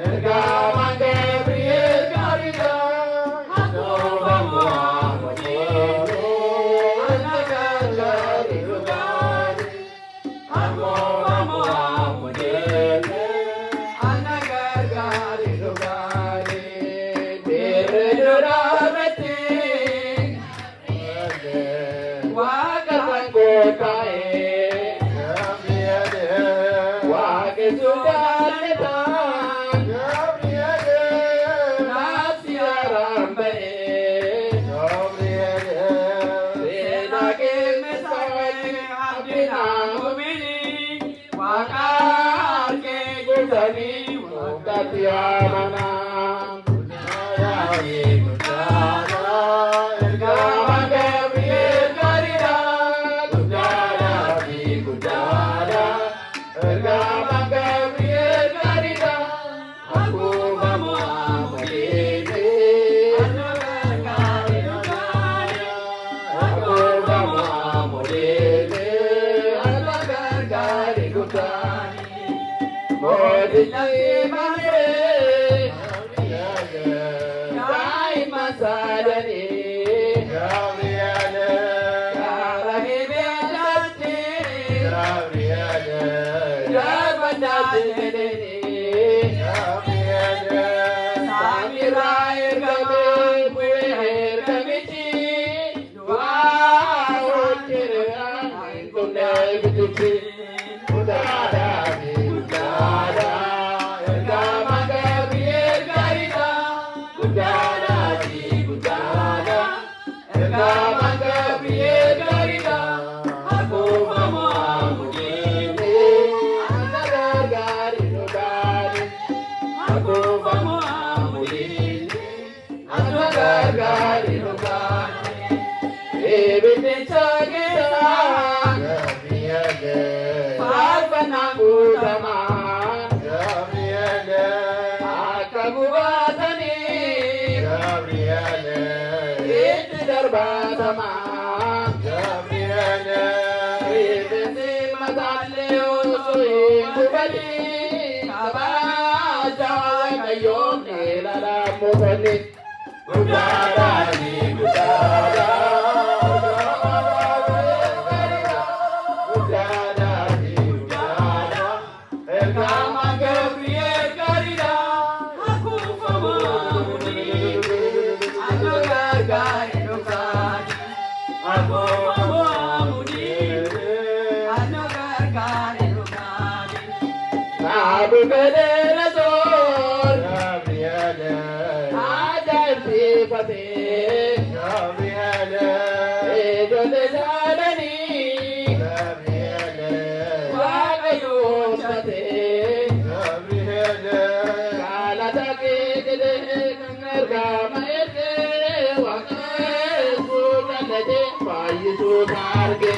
ergamaan Gabriel gaariidha akkuma mootee ana gargaari dhugaani akkuma mootee ana gargaari dhugaani deemee duraarratti waaqa sangoo kaa'ee waaqa suudhaan ta'an naasi haaraan ba'ee seenaa keemesee abdiinaan gumini waaqa harkee guutanii waaqatti amanaa. Ergamaan Gabriel gaariidha guddaadha ergamaan Gabriel gaariidha akkuma mo'amuudheetti ana gargaari dhugaani akkuma mo'amuudheetti ana gargaari dhugaani mootichi malee daa'ima saadanii Ergamaan Gabriel gaariidha akkuma mo'amuudheetti ana gargaari dhugaani akkuma mo'amuudheetti ana gargaari dhugaani eebbicha keessaa faarfannaan guutamaa akka gubaatanii itti darbaatamaa rifeensi mataallee osoo hin gubatin kabaja Waaqayyoon ilaalaan mootonni guddaadhaani guddaadha ergamaan Gabriel gaariidha akkuma mo'amuudheetti ana gargaari dhugaani akkuma mo'amuudheetti ana gargaari dhugaani. Naabukadenezoor ajaa'ibsiifatee ijoollee saadanii Waaqayyoon tatee galata kee jedhee kan ergama ergee waaqessuun danda'ee fayyisuun argee.